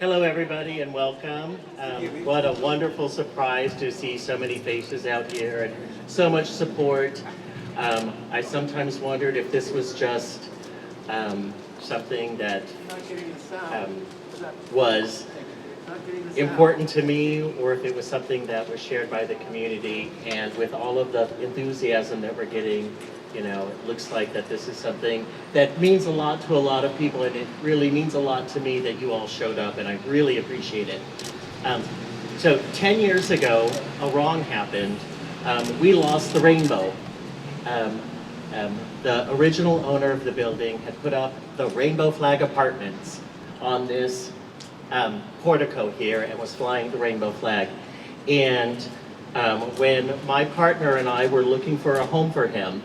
Hello, everybody, and welcome. What a wonderful surprise to see so many faces out here and so much support. I sometimes wondered if this was just something that was important to me, or if it was something that was shared by the community. And with all of the enthusiasm that we're getting, you know, it looks like that this is something that means a lot to a lot of people, and it really means a lot to me that you all showed up, and I really appreciate it. So 10 years ago, a wrong happened. We lost the rainbow. The original owner of the building had put up the Rainbow Flag Apartments on this portico here and was flying the rainbow flag. And when my partner and I were looking for a home for him,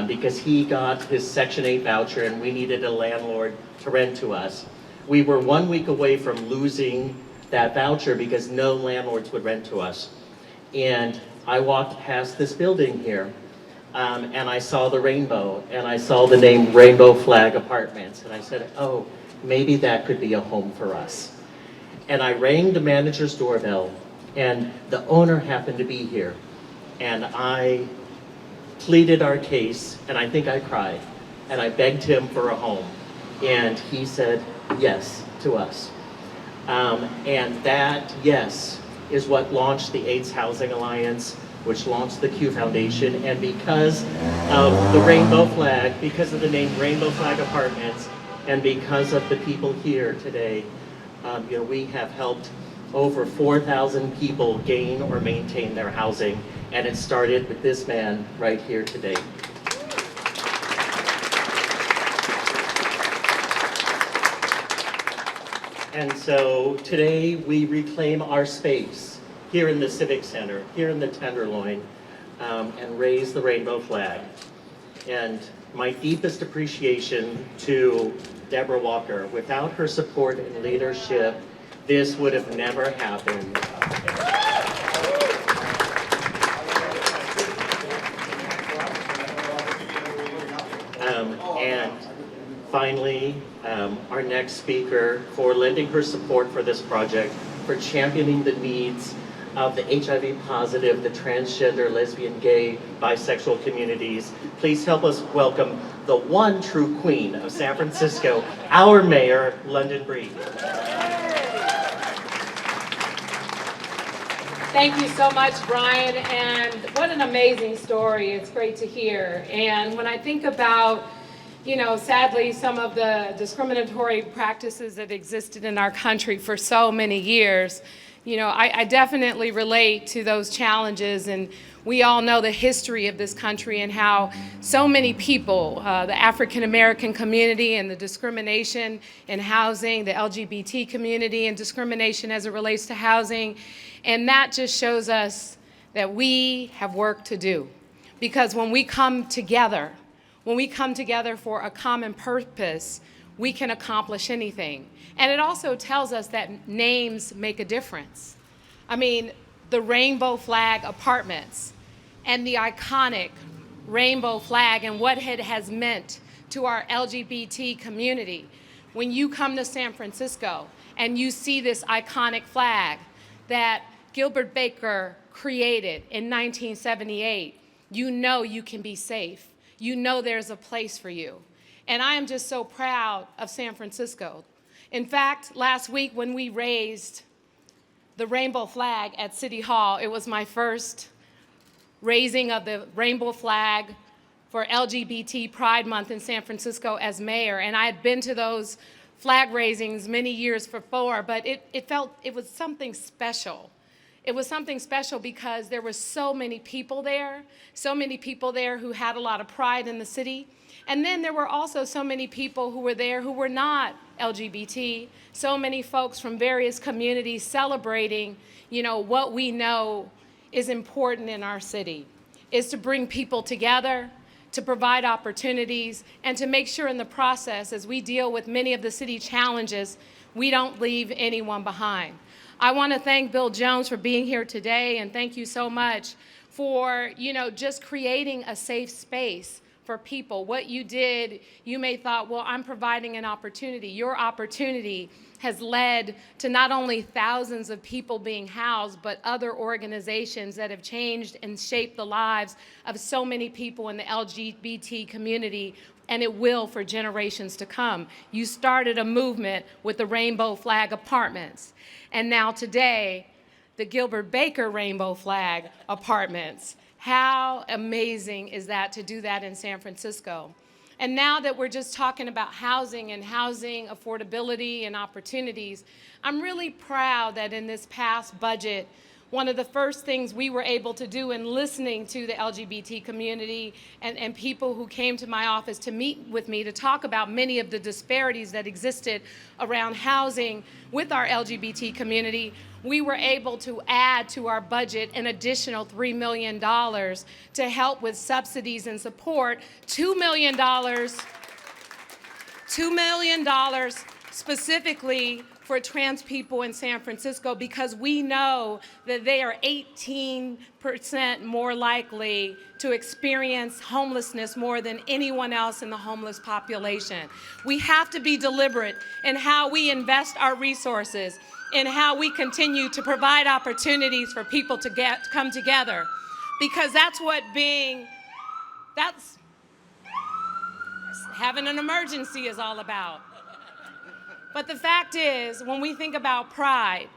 because he got his Section 8 voucher and we needed a landlord to rent to us, we were 1 week away from losing that voucher because no landlords would rent to us. And I walked past this building here, and I saw the rainbow, and I saw the name Rainbow Flag Apartments, and I said, oh, maybe that could be a home for us. And I rang the manager's doorbell, and the owner happened to be here. And I pleaded our case, and I think I cried, and I begged him for a home. And he said yes to us. And that yes is what launched the AIDS Housing Alliance, which launched the Q Foundation. And because of the rainbow flag, because of the name Rainbow Flag Apartments, and because of the people here today, you know, we have helped over 4,000 people gain or maintain their housing, and it started with this man right here today. And so today we reclaim our space here in the Civic Center, here in the Tenderloin, and raise the rainbow flag. And my deepest appreciation to Deborah Walker. Without her support and leadership, this would have never happened. And finally, our next speaker, for lending her support for this project, for championing the needs of the HIV positive, the transgender, lesbian, gay, bisexual communities. Please help us welcome the one true queen of San Francisco, our mayor, London Breed. Thank you so much, Brian, and what an amazing story. It's great to hear. And when I think about, you know, sadly, some of the discriminatory practices that existed in our country for so many years, you know, I definitely relate to those challenges, and we all know the history of this country and how so many people, the African American community and the discrimination in housing, the LGBT community and discrimination as it relates to housing, and that just shows us that we have work to do. Because when we come together for a common purpose, we can accomplish anything. And it also tells us that names make a difference. I mean, the Rainbow Flag Apartments and the iconic rainbow flag and what it has meant to our LGBT community. When you come to San Francisco and you see this iconic flag that Gilbert Baker created in 1978, you know you can be safe. You know there's a place for you. And I am just so proud of San Francisco. In fact, last week when we raised the rainbow flag at City Hall, it was my first raising of the rainbow flag for LGBT Pride Month in San Francisco as mayor. And I had been to those flag raisings many years before, but it was something special. It was something special because there were so many people there who had a lot of pride in the city. And then there were also so many people who were there who were not LGBT, so many folks from various communities celebrating, you know, what we know is important in our city, is to bring people together, to provide opportunities, and to make sure in the process, as we deal with many of the city challenges, we don't leave anyone behind. I want to thank Bill Jones for being here today, and thank you so much for, you know, just creating a safe space for people. What you did, you may thought, well, I'm providing an opportunity. Your opportunity has led to not only thousands of people being housed, but other organizations that have changed and shaped the lives of so many people in the LGBT community, and it will for generations to come. You started a movement with the Rainbow Flag Apartments, and now today, the Gilbert Baker Rainbow Flag Apartments. How amazing is that to do that in San Francisco? And now that we're just talking about housing and housing affordability and opportunities, I'm really proud that in this past budget, one of the first things we were able to do in listening to the LGBT community and people who came to my office to meet with me to talk about many of the disparities that existed around housing with our LGBT community, we were able to add to our budget an additional $3 million to help with subsidies and support, $2 million specifically for trans people in San Francisco, because we know that they are 18% more likely to experience homelessness more than anyone else in the homeless population. We have to be deliberate in how we invest our resources, in how we continue to provide opportunities for people to come together, because that's having an emergency is all about. But the fact is, when we think about pride,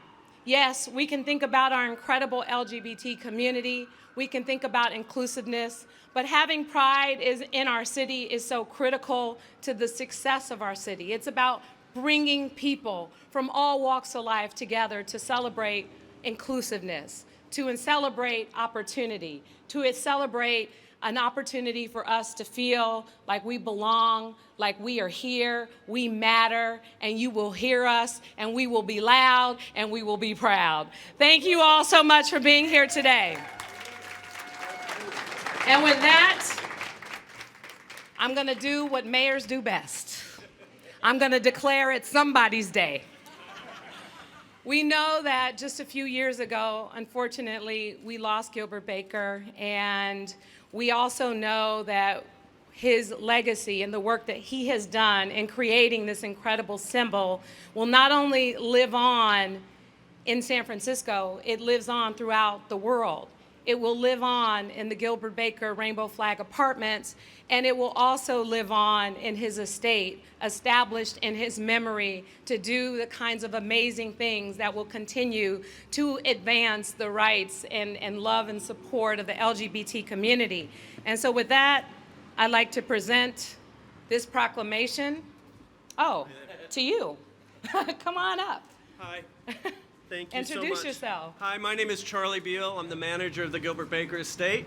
yes, we can think about our incredible LGBT community, we can think about inclusiveness, but having pride in our city is so critical to the success of our city. It's about bringing people from all walks of life together to celebrate inclusiveness, to celebrate opportunity, to celebrate an opportunity for us to feel like we belong, like we are here, we matter, and you will hear us, and we will be loud, and we will be proud. Thank you all so much for being here today. And with that, I'm gonna do what mayors do best. I'm gonna declare it somebody's day. We know that just a few years ago, unfortunately, we lost Gilbert Baker, and we also know that his legacy and the work that he has done in creating this incredible symbol will not only live on in San Francisco, it lives on throughout the world. It will live on in the Gilbert Baker Rainbow Flag Apartments, and it will also live on in his estate, established in his memory to do the kinds of amazing things that will continue to advance the rights and love and support of the LGBT community. And so with that, I'd like to present this proclamation. Oh, to you. Come on up. Hi. Thank you so much. Introduce yourself. Hi, my name is Charley Beal. I'm the manager of the Gilbert Baker Estate.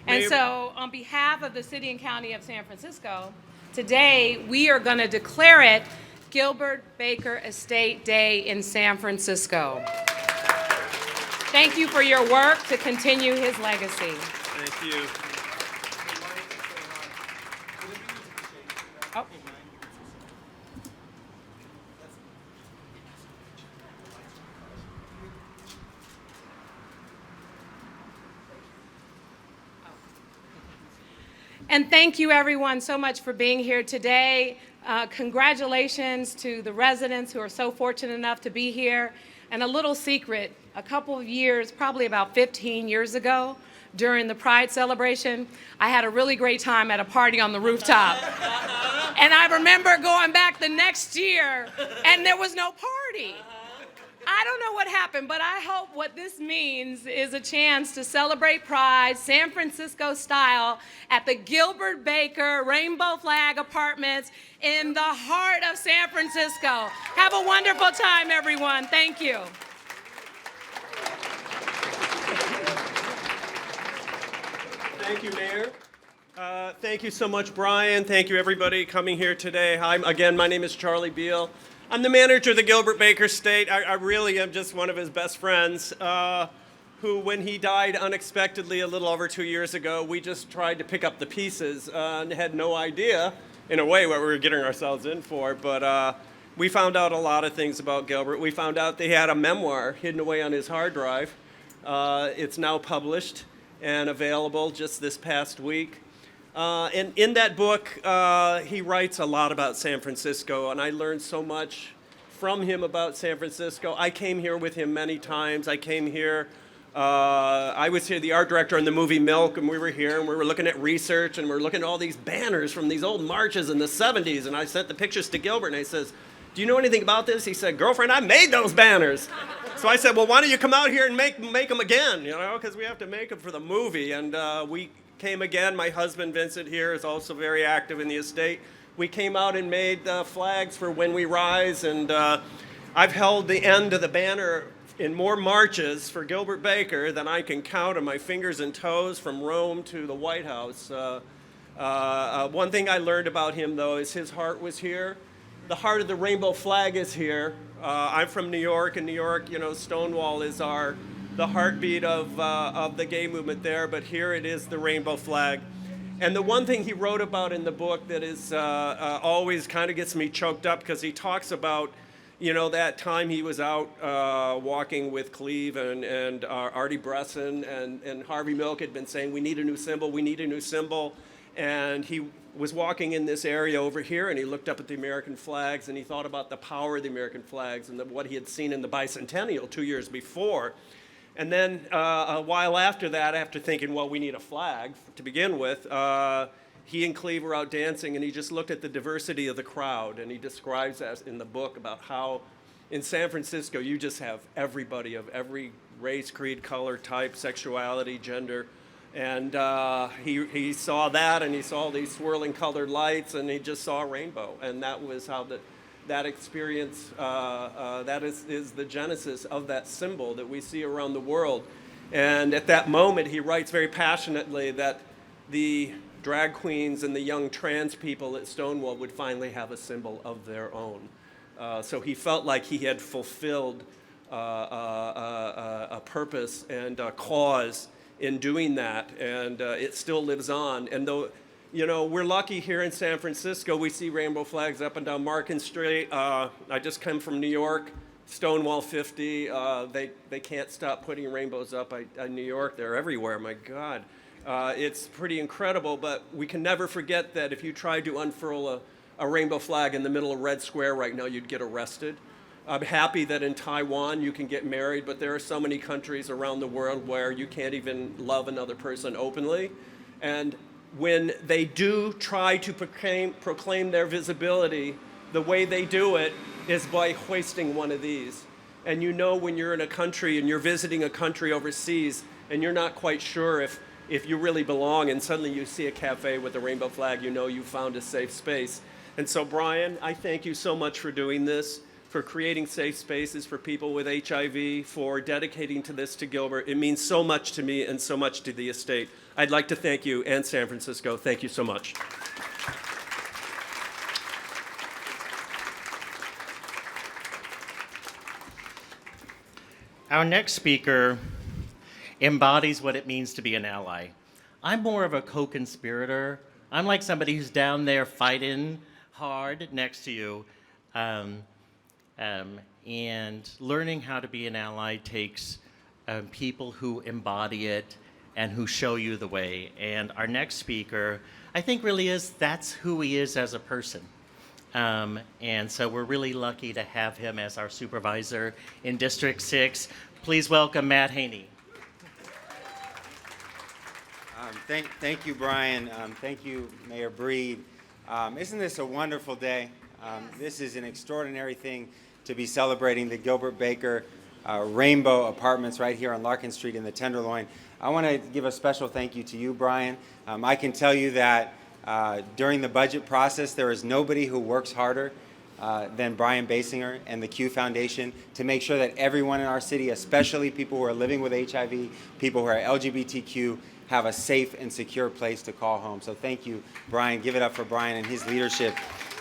And so on behalf of the City and County of San Francisco, today we are going to declare it Gilbert Baker Estate Day in San Francisco. Thank you for your work to continue his legacy. Thank you. Oh. And thank you everyone so much for being here today. Congratulations to the residents who are so fortunate enough to be here. And a little secret, a couple of years, probably about 15 years ago, during the Pride celebration, I had a really great time at a party on the rooftop. And I remember going back the next year and there was no party. I don't know what happened, but I hope what this means is a chance to celebrate Pride San Francisco style at the Gilbert Baker Rainbow Flag Apartments in the heart of San Francisco. Have a wonderful time, everyone. Thank you. Thank you, Mayor. Thank you so much, Brian. Thank you, everybody coming here today. Hi, again, my name is Charley Beal. I'm the manager of the Gilbert Baker Estate. I really am just one of his best friends who, when he died unexpectedly a little over 2 years ago, we just tried to pick up the pieces and had no idea, in a way, what we were getting ourselves in for. But we found out a lot of things about Gilbert. We found out that he had a memoir hidden away on his hard drive. It's now published and available just this past week. And in that book, he writes a lot about San Francisco, and I learned so much from him about San Francisco. I came here with him many times. I came here, I was here, the art director on the movie Milk, and we were here, and we were looking at research, and we were looking at all these banners from these old marches in the 70s, and I sent the pictures to Gilbert, and I says, do you know anything about this? He said, girlfriend, I made those banners. So I said, well, why don't you come out here and make them again, you know, because we have to make them for the movie. And we came again. My husband, Vincent, here is also very active in the estate. We came out and made flags for When We Rise, and I've held the end of the banner in more marches for Gilbert Baker than I can count on my fingers and toes from Rome to the White House. One thing I learned about him, though, is his heart was here. The heart of the rainbow flag is here. I'm from New York, and New York, you know, Stonewall is the heartbeat of the gay movement there, but here it is, the rainbow flag. And the one thing he wrote about in the book that is always kind of gets me choked up, because he talks about, you know, that time he was out walking with Cleve and Artie Bresson, and Harvey Milk had been saying, we need a new symbol, we need a new symbol. And he was walking in this area over here, and he looked up at the American flags, and he thought about the power of the American flags and what he had seen in the bicentennial 2 years before. And then a while after that, after thinking, well, we need a flag to begin with, he and Cleve were out dancing, and he just looked at the diversity of the crowd, and he describes that in the book about how in San Francisco you just have everybody of every race, creed, color, type, sexuality, gender. And he saw that, and he saw these swirling colored lights, and he just saw a rainbow. And that was how that experience, that is the genesis of that symbol that we see around the world. And at that moment, he writes very passionately that the drag queens and the young trans people at Stonewall would finally have a symbol of their own. So he felt like he had fulfilled a purpose and a cause in doing that, and it still lives on. And though, you know, we're lucky here in San Francisco, we see rainbow flags up and down Larkin Street. I just come from New York, Stonewall 50. They can't stop putting rainbows up in New York. They're everywhere, my God. It's pretty incredible, but we can never forget that if you tried to unfurl a rainbow flag in the middle of Red Square right now, you'd get arrested. I'm happy that in Taiwan you can get married, but there are so many countries around the world where you can't even love another person openly. And when they do try to proclaim their visibility, the way they do it is by hoisting one of these. And you know, when you're in a country and you're visiting a country overseas and you're not quite sure if you really belong, and suddenly you see a cafe with a rainbow flag, you know you found a safe space. And so, Brian, I thank you so much for doing this, for creating safe spaces for people with HIV, for dedicating to this to Gilbert. It means so much to me and so much to the estate. I'd like to thank you and San Francisco. Thank you so much. Our next speaker embodies what it means to be an ally. I'm more of a co-conspirator. I'm like somebody who's down there fighting hard next to you. And learning how to be an ally takes people who embody it and who show you the way. And our next speaker, I think that's who he is as a person. And so we're really lucky to have him as our supervisor in District 6. Please welcome Matt Haney. Thank you, Brian. Thank you, Mayor Breed. Isn't this a wonderful day? This is an extraordinary thing to be celebrating the Gilbert Baker Rainbow Apartments right here on Larkin Street in the Tenderloin. I want to give a special thank you to you, Brian. I can tell you that during the budget process, there is nobody who works harder than Brian Basinger and the Q Foundation to make sure that everyone in our city, especially people who are living with HIV, people who are LGBTQ, have a safe and secure place to call home. So thank you, Brian. Give it up for Brian and his leadership.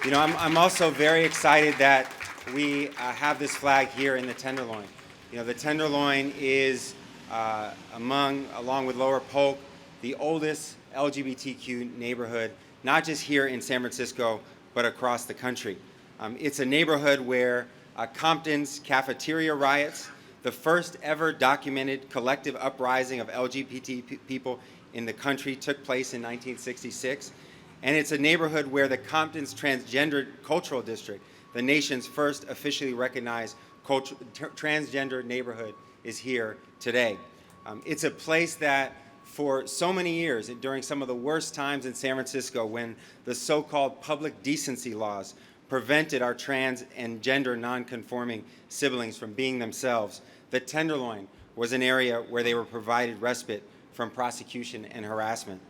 You know, I'm also very excited that we have this flag here in the Tenderloin. You know, the Tenderloin is along with Lower Polk, the oldest LGBTQ neighborhood, not just here in San Francisco, but across the country. It's a neighborhood where Compton's cafeteria riots, the first ever documented collective uprising of LGBT people in the country took place in 1966. And it's a neighborhood where the Compton's Transgender Cultural District, the nation's first officially recognized transgender neighborhood, is here today. It's a place that for so many years, during some of the worst times in San Francisco, when the so-called public decency laws prevented our trans and gender non-conforming siblings from being themselves, the Tenderloin was an area where they were provided respite from prosecution and harassment.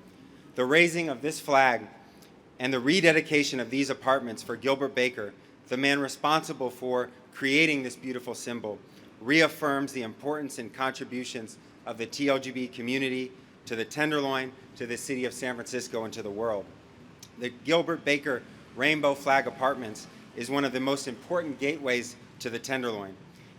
The raising of this flag and the rededication of these apartments for Gilbert Baker, the man responsible for creating this beautiful symbol, reaffirms the importance and contributions of the TLGB community to the Tenderloin, to the city of San Francisco, and to the world. The Gilbert Baker Rainbow Flag Apartments is one of the most important gateways to the Tenderloin.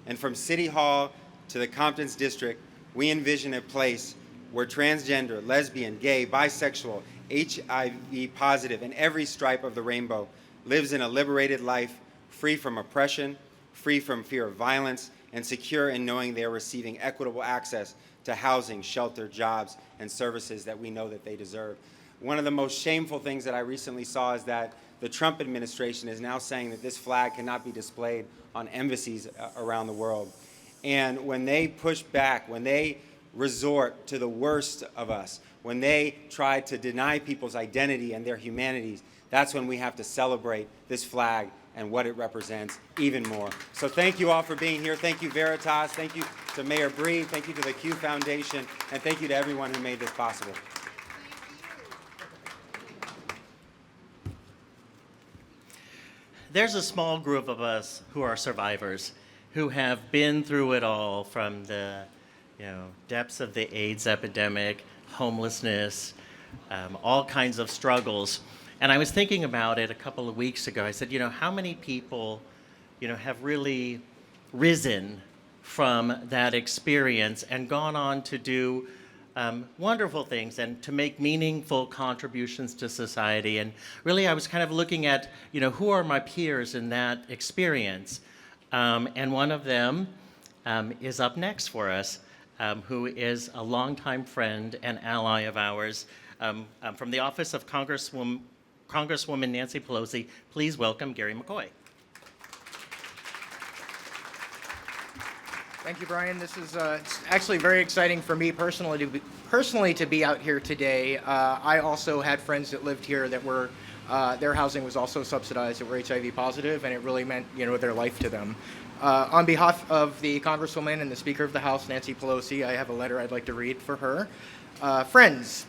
And from City Hall to the Compton's district, we envision a place where transgender, lesbian, gay, bisexual, HIV positive, and every stripe of the rainbow lives in a liberated life, free from oppression, free from fear of violence, and secure in knowing they are receiving equitable access to housing, shelter, jobs, and services that we know that they deserve. One of the most shameful things that I recently saw is that the Trump administration is now saying that this flag cannot be displayed on embassies around the world. And when they push back, when they resort to the worst of us, when they try to deny people's identity and their humanities, that's when we have to celebrate this flag and what it represents even more. So thank you all for being here. Thank you, Veritas. Thank you to Mayor Breed. Thank you to the Q Foundation. And thank you to everyone who made this possible. There's a small group of us who are survivors, who have been through it all, from the depths of the AIDS epidemic, homelessness, all kinds of struggles. And I was thinking about it a couple of weeks ago. I said, how many people, have really risen from that experience and gone on to do wonderful things and to make meaningful contributions to society. And really, I was kind of looking at, who are my peers in that experience? And one of them is up next for us, who is a longtime friend and ally of ours, from the office of Congresswoman Nancy Pelosi. Please welcome Gary McCoy. Thank you, Brian. This is it's actually very exciting for me personally to be out here today. I also had friends that lived here that were their housing was also subsidized, that were HIV positive, and it really meant their life to them. On behalf of the Congresswoman and the Speaker of the House, Nancy Pelosi, I have a letter I'd like to read for her. Friends,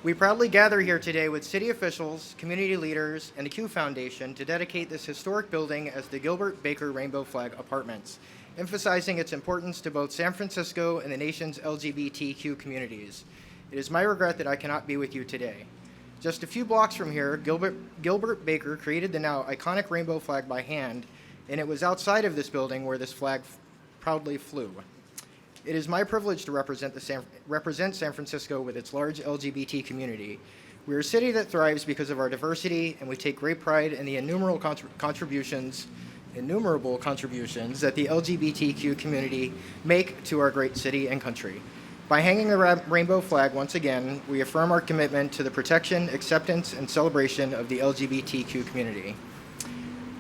we proudly gather here today with city officials, community leaders, and the Q Foundation to dedicate this historic building as the Gilbert Baker Rainbow Flag Apartments, emphasizing its importance to both San Francisco and the nation's LGBTQ communities. It is my regret that I cannot be with you today. Just a few blocks from here, Gilbert Baker created the now iconic rainbow flag by hand, and it was outside of this building where this flag proudly flew. It is my privilege to represent San Francisco with its large LGBT community. We are a city that thrives because of our diversity, and we take great pride in the innumerable contributions that the LGBTQ community make to our great city and country. By hanging the rainbow flag once again, we affirm our commitment to the protection, acceptance, and celebration of the LGBTQ community.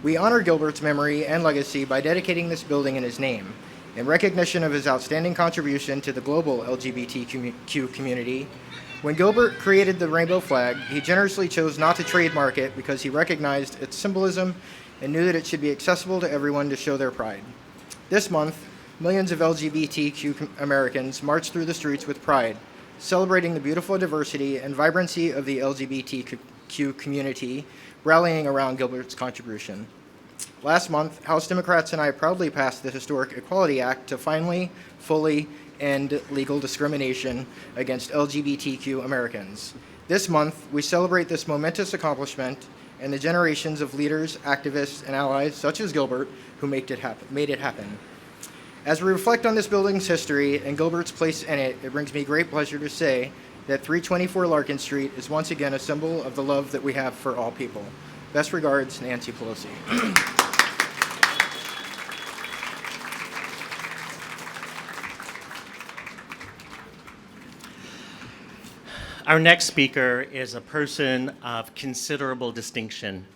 We honor Gilbert's memory and legacy by dedicating this building in his name. In recognition of his outstanding contribution to the global LGBTQ community, when Gilbert created the rainbow flag, he generously chose not to trademark it because he recognized its symbolism and knew that it should be accessible to everyone to show their pride. This month, millions of LGBTQ Americans marched through the streets with pride, celebrating the beautiful diversity and vibrancy of the LGBTQ community, rallying around Gilbert's contribution. Last month, House Democrats and I proudly passed the Historic Equality Act to finally, fully end legal discrimination against LGBTQ Americans. This month, we celebrate this momentous accomplishment and the generations of leaders, activists, and allies such as Gilbert who made it happen. As we reflect on this building's history and Gilbert's place in it, it brings me great pleasure to say that 324 Larkin Street is once again a symbol of the love that we have for all people. Best regards, Nancy Pelosi. Our next speaker is a person of considerable distinction.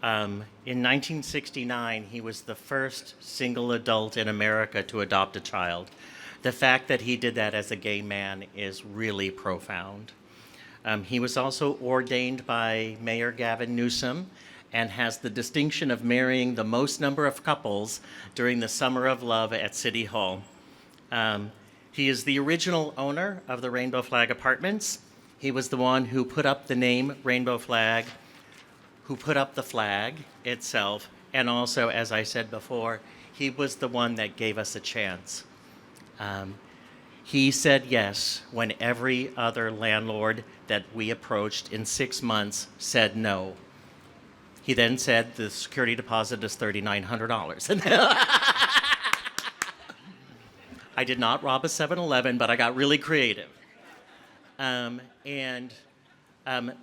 In 1969, he was the first single adult in America to adopt a child. The fact that he did that as a gay man is really profound. He was also ordained by Mayor Gavin Newsom and has the distinction of marrying the most number of couples during the Summer of Love at City Hall. He is the original owner of the Rainbow Flag Apartments. He was the one who put up the name Rainbow Flag, who put up the flag itself, and also, as I said before, he was the one that gave us a chance. He said yes when every other landlord that we approached in 6 months said no. He then said the security deposit is $3,900. I did not rob a 7-Eleven, but I got really creative.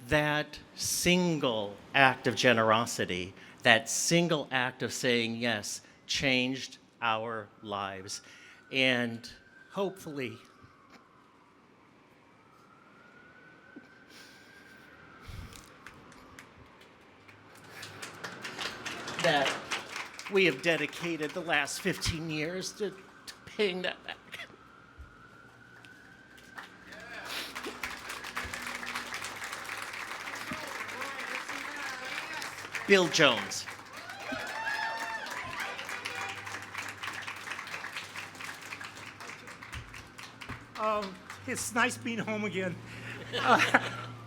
That single act of generosity, that single act of saying yes, changed our lives. And hopefully, that we have dedicated the last 15 years to paying that back. Bill Jones. It's nice being home again.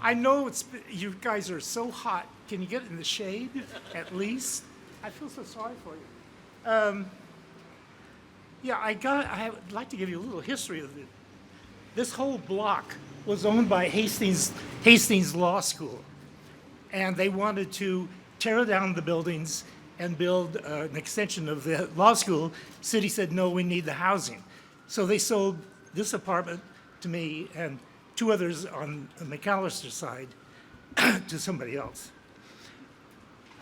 I know you guys are so hot. Can you get in the shade at least? I feel so sorry for you. Yeah, I would like to give you a little history of it. This whole block was owned by Hastings Law School, and they wanted to tear down the buildings and build an extension of the law school. City said, no, we need the housing. So they sold this apartment to me and 2 others on the McAllister side to somebody else.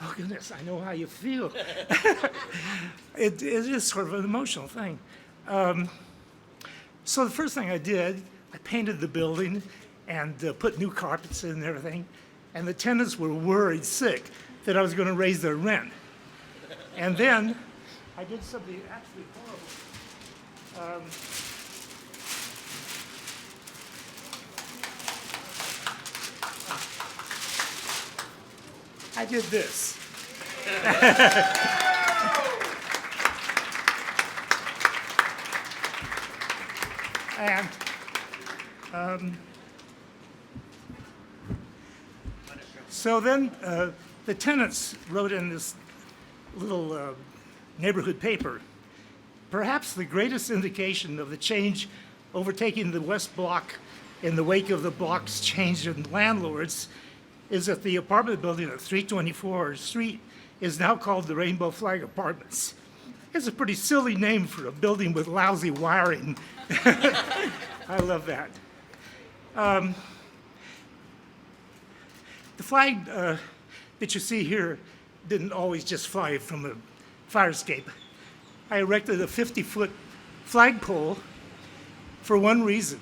Oh goodness, I know how you feel. It is sort of an emotional thing. So the first thing I did, I painted the building and put new carpets in and everything. And the tenants were worried sick that I was going to raise their rent. And then I did something actually horrible. I did this. And so then the tenants wrote in this little neighborhood paper, perhaps the greatest indication of the change overtaking the West Block in the wake of the block's change in landlords is that the apartment building at 324 Street is now called the Rainbow Flag Apartments. It's a pretty silly name for a building with lousy wiring. I love that. The flag that you see here didn't always just fly from a fire escape. I erected a 50-foot flagpole for one reason.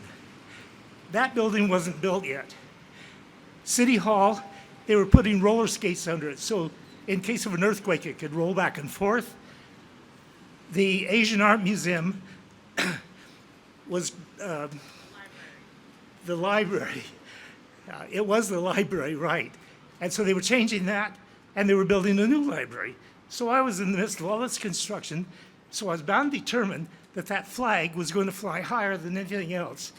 That building wasn't built yet. City Hall, they were putting roller skates under it, so in case of an earthquake, it could roll back and forth. The Asian Art Museum was the library. It was the library, right. And so they were changing that, and they were building a new library. So I was in the midst of all this construction, so I was bound and determined that that flag was going to fly higher than anything else.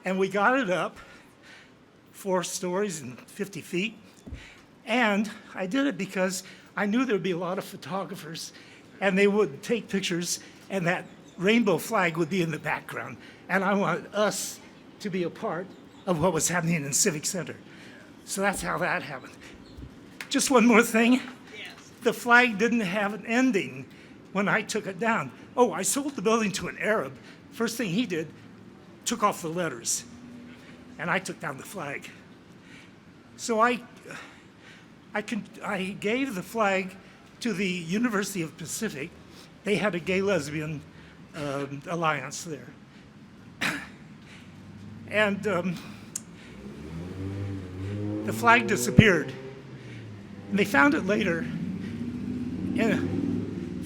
And we got it up 4 stories and 50 feet. And I did it because I knew there would be a lot of photographers, and they would take pictures, and that rainbow flag would be in the background. And I wanted us to be a part of what was happening in the Civic Center. So that's how that happened. Just one more thing. Yes. The flag didn't have an ending when I took it down. Oh, I sold the building to an Arab. First thing he did, took off the letters, and I took down the flag. So I gave the flag to the University of Pacific. They had a gay-lesbian alliance there. And the flag disappeared. And they found it later in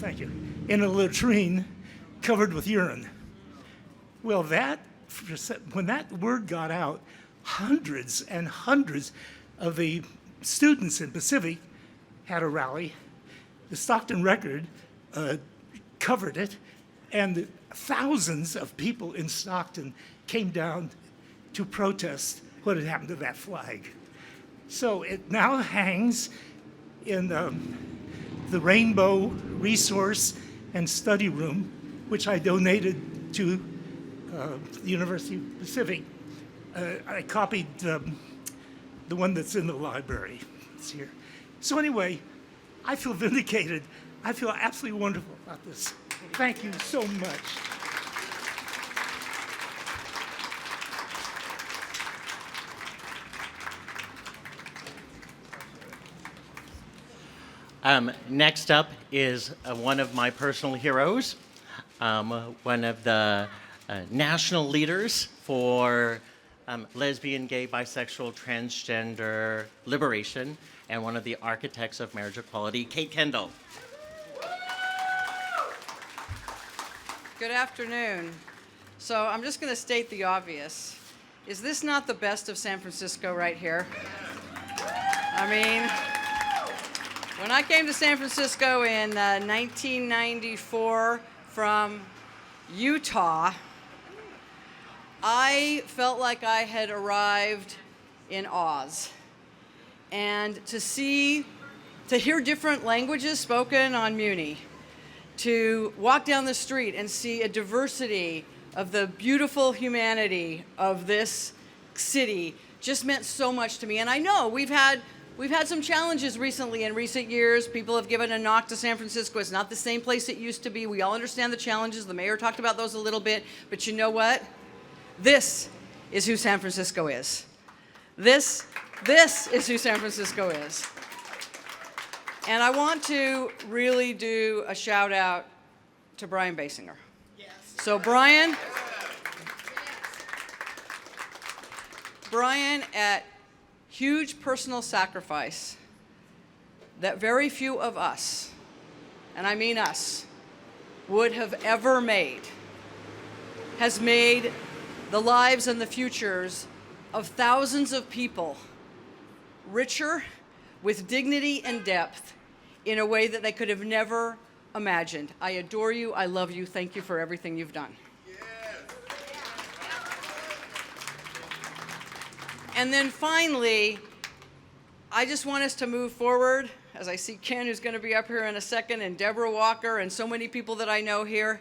a latrine covered with urine. Well, when that word got out, hundreds and hundreds of the students in Pacific had a rally. The Stockton Record covered it, and thousands of people in Stockton came down to protest what had happened to that flag. So it now hangs in the Rainbow Resource and Study Room, which I donated to the University of Pacific. I copied the one that's in the library. It's here. So anyway, I feel vindicated. I feel absolutely wonderful about this. Thank you so much. Next up is one of my personal heroes, one of the national leaders for lesbian, gay, bisexual, transgender liberation, and one of the architects of marriage equality, Kate Kendall. Good afternoon. So I'm just going to state the obvious. Is this not the best of San Francisco right here? I mean, when I came to San Francisco in 1994 from Utah, I felt like I had arrived in Oz. And to hear different languages spoken on Muni, to walk down the street and see a diversity of the beautiful humanity of this city just meant so much to me. And I know we've had some challenges recently in recent years. People have given a knock to San Francisco. It's not the same place it used to be. We all understand the challenges. The mayor talked about those a little bit. But you know what? This is who San Francisco is. This is who San Francisco is. And I want to really do a shout out to Brian Basinger. Yes. So Brian, at huge personal sacrifice that very few of us, and I mean us, would have ever made, has made the lives and the futures of thousands of people richer, with dignity and depth, in a way that they could have never imagined. I adore you. I love you. Thank you for everything you've done. Yes. And then finally, I just want us to move forward, as I see Ken, who's going to be up here in a second, and Deborah Walker, and so many people that I know here.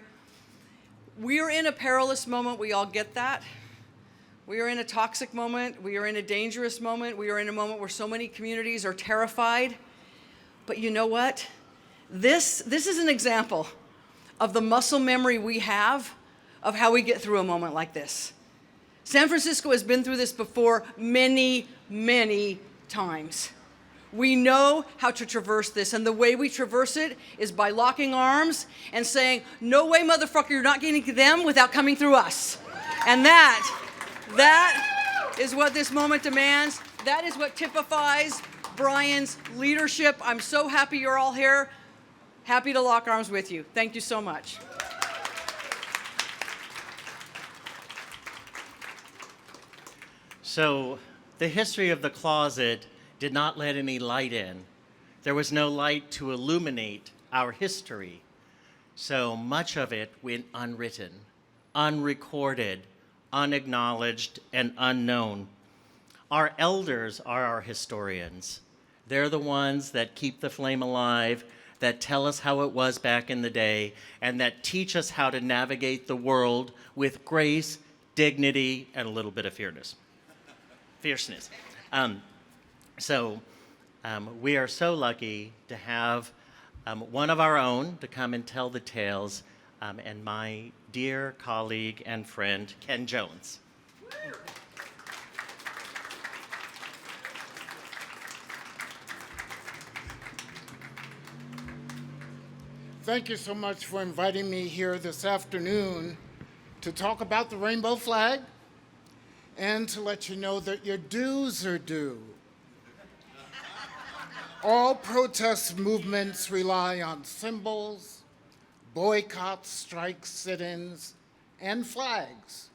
We are in a perilous moment. We all get that. We are in a toxic moment. We are in a dangerous moment. We are in a moment where so many communities are terrified. But you know what? This is an example of the muscle memory we have of how we get through a moment like this. San Francisco has been through this before many, many times. We know how to traverse this, and the way we traverse it is by locking arms and saying, no way, motherfucker, you're not getting to them without coming through us. And that is what this moment demands. That is what typifies Brian's leadership. I'm so happy you're all here. Happy to lock arms with you. Thank you so much. So the history of the closet did not let any light in. There was no light to illuminate our history. So much of it went unwritten, unrecorded, unacknowledged, and unknown. Our elders are our historians. They're the ones that keep the flame alive, that tell us how it was back in the day, and that teach us how to navigate the world with grace, dignity, and a little bit of fierceness. We are so lucky to have one of our own to come and tell the tales, and my dear colleague and friend, Ken Jones. Thank you so much for inviting me here this afternoon to talk about the rainbow flag and to let you know that your dues are due. All protest movements rely on symbols, boycotts, strikes, sit-ins, and flags,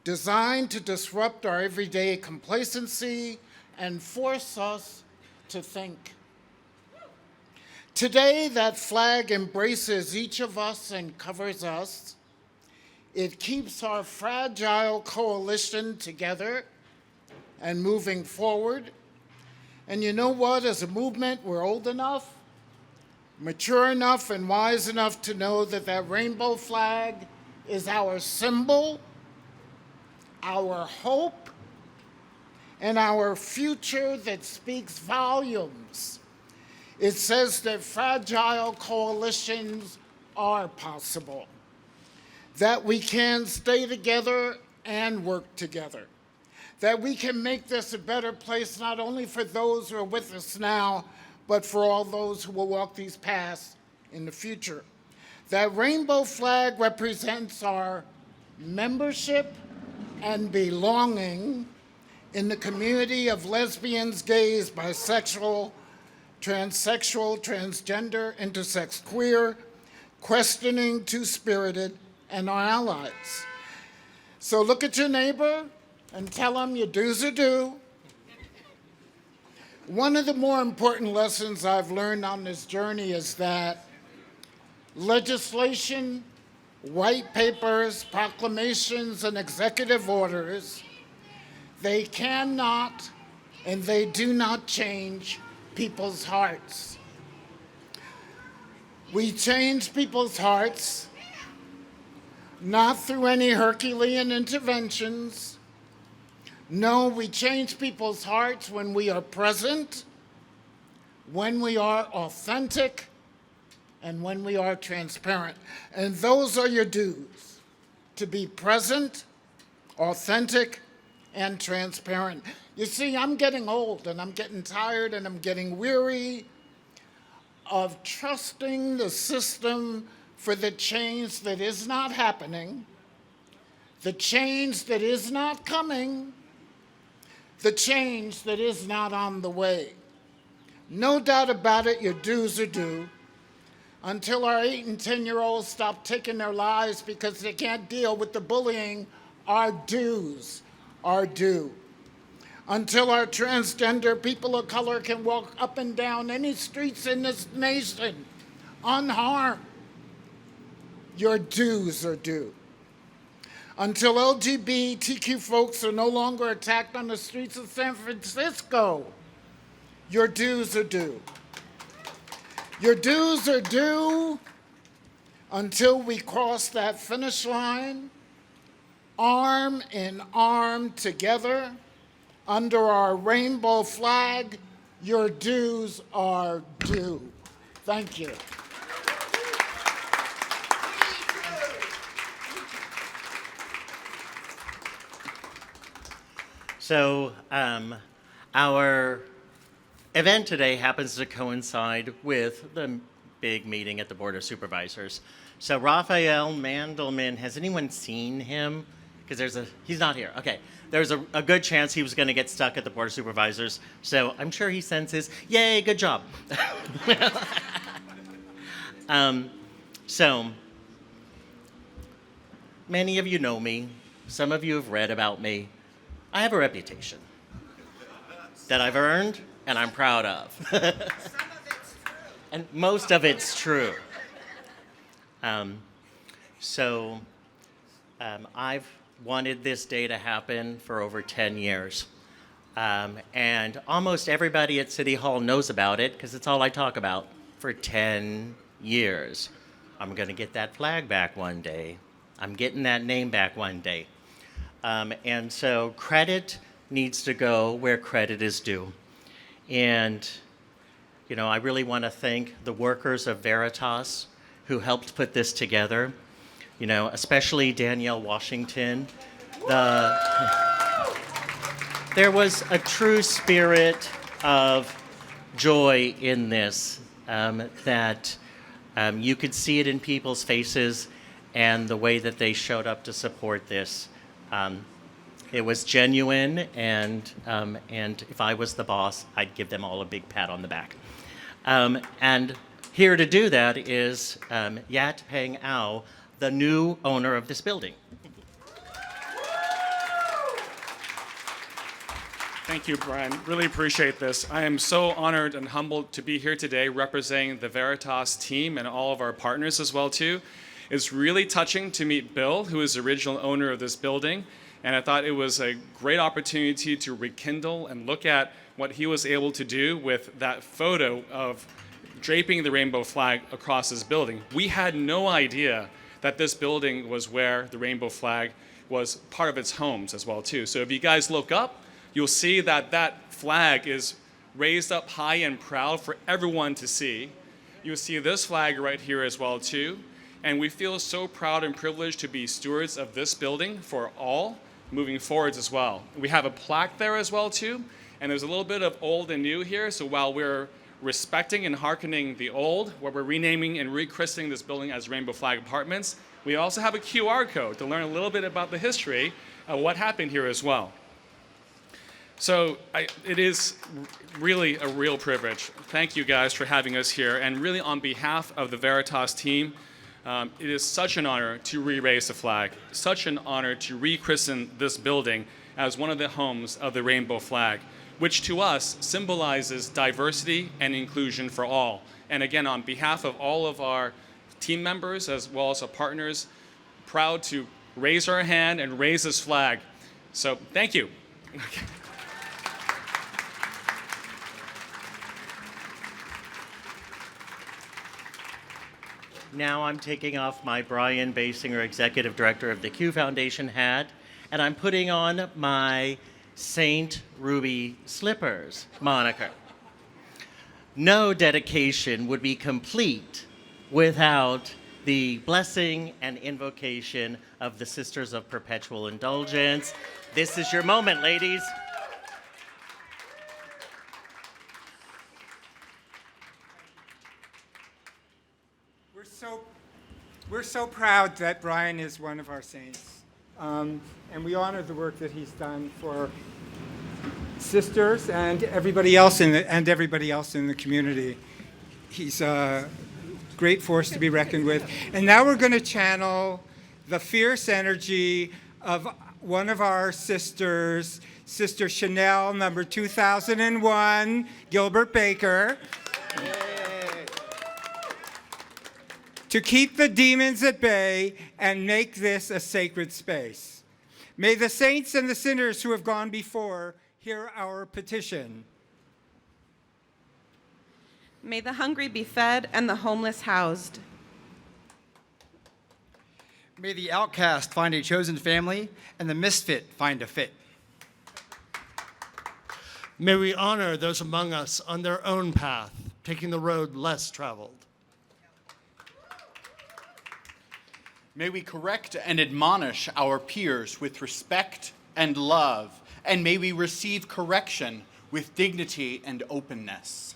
designed to disrupt our everyday complacency and force us to think. Today, that flag embraces each of us and covers us. It keeps our fragile coalition together and moving forward. And you know what? As a movement, we're old enough, mature enough, and wise enough to know that that rainbow flag is our symbol, our hope, and our future that speaks volumes. It says that fragile coalitions are possible, that we can stay together and work together, that we can make this a better place not only for those who are with us now, but for all those who will walk these paths in the future. That rainbow flag represents our membership and belonging in the community of lesbians, gays, bisexual, transsexual, transgender, intersex, queer, questioning, two-spirited, and our allies. So look at your neighbor and tell them your dues are due. One of the more important lessons I've learned on this journey is that legislation, white papers, proclamations, and executive orders, they cannot and they do not change people's hearts. We change people's hearts not through any Herculean interventions. No, we change people's hearts when we are present, when we are authentic, and when we are transparent. And those are your dues, to be present, authentic, and transparent. You see, I'm getting old, and I'm getting tired, and I'm getting weary of trusting the system for the change that is not happening, the change that is not coming, the change that is not on the way. No doubt about it, your dues are due. Until our 8 and 10-year-olds stop taking their lives because they can't deal with the bullying, our dues are due. Until our transgender people of color can walk up and down any streets in this nation unharmed, your dues are due. Until LGBTQ folks are no longer attacked on the streets of San Francisco, your dues are due. Your dues are due until we cross that finish line, arm in arm together, under our rainbow flag. Your dues are due. Thank you. So our event today happens to coincide with the big meeting at the Board of Supervisors. So Raphael Mandelman, has anyone seen him? Because he's not here. Okay, there's a good chance he was going to get stuck at the Board of Supervisors. So I'm sure he senses, yay, good job. So many of you know me. Some of you have read about me. I have a reputation that I've earned and I'm proud of. Some of it's true. And most of it's true. I've wanted this day to happen for over 10 years. And almost everybody at City Hall knows about it because it's all I talk about for 10 years. I'm going to get that flag back one day. I'm getting that name back one day. And so credit needs to go where credit is due. And, you know, I really want to thank the workers of Veritas who helped put this together, you know, especially Danielle Washington. There was a true spirit of joy in this, that you could see it in people's faces and the way that they showed up to support this. It was genuine, and if I was the boss, I'd give them all a big pat on the back. And here to do that is Yat Peng Ao, the new owner of this building. Thank you, Brian. Really appreciate this. I am so honored and humbled to be here today representing the Veritas team and all of our partners as well too. It's really touching to meet Bill, who is the original owner of this building, and I thought it was a great opportunity to rekindle and look at what he was able to do with that photo of draping the rainbow flag across this building. We had no idea that this building was where the rainbow flag was part of its homes as well too. So if you guys look up, you'll see that that flag is raised up high and proud for everyone to see. You'll see this flag right here as well too. And we feel so proud and privileged to be stewards of this building for all moving forwards as well. We have a plaque there as well too. And there's a little bit of old and new here. So while we're respecting and hearkening the old, where we're renaming and rechristening this building as Rainbow Flag Apartments, we also have a QR code to learn a little bit about the history of what happened here as well. So it is really a real privilege. Thank you guys for having us here. And really on behalf of the Veritas team, it is such an honor to re-raise the flag, such an honor to rechristen this building as one of the homes of the rainbow flag, which to us symbolizes diversity and inclusion for all. And again, on behalf of all of our team members as well as our partners, proud to raise our hand and raise this flag. So thank you. Now I'm taking off my Brian Basinger, Executive Director of the Q Foundation hat, and I'm putting on my Saint Ruby Slippers moniker. No dedication would be complete without the blessing and invocation of the Sisters of Perpetual Indulgence. This is your moment, ladies. We're so proud that Brian is one of our saints, and we honor the work that he's done for sisters and everybody else in the community. He's a great force to be reckoned with. And now we're going to channel the fierce energy of one of our sisters, Sister Chanel, number 2001, Gilbert Baker. To keep the demons at bay and make this a sacred space. May the saints and the sinners who have gone before hear our petition. May the hungry be fed and the homeless housed. May the outcast find a chosen family and the misfit find a fit. May we honor those among us on their own path, taking the road less traveled. May we correct and admonish our peers with respect and love, and may we receive correction with dignity and openness.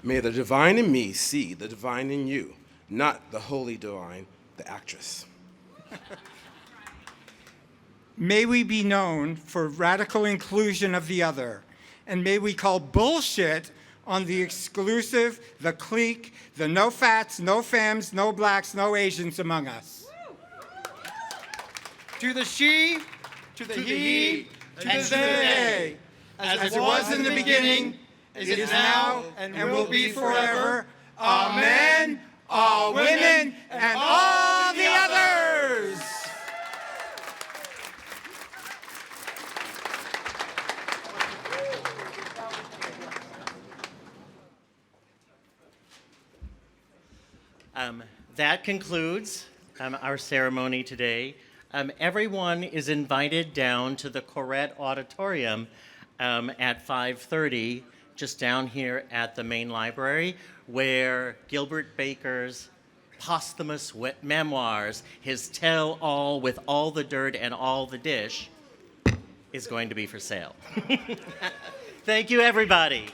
May the divine in me see the divine in you, not the holy divine, the actress. May we be known for radical inclusion of the other, and may we call bullshit on the exclusive, the clique, the no fats, no femmes, no blacks, no Asians among us. To the she, to the he, to the they, as it was in the beginning, it is now, and will be forever. Amen. All women and all the others. That concludes our ceremony today. Everyone is invited down to the Corette Auditorium at 5:30, just down here at the main library, where Gilbert Baker's posthumous memoirs, his tell-all with all the dirt and all the dish, is going to be for sale. Thank you, everybody.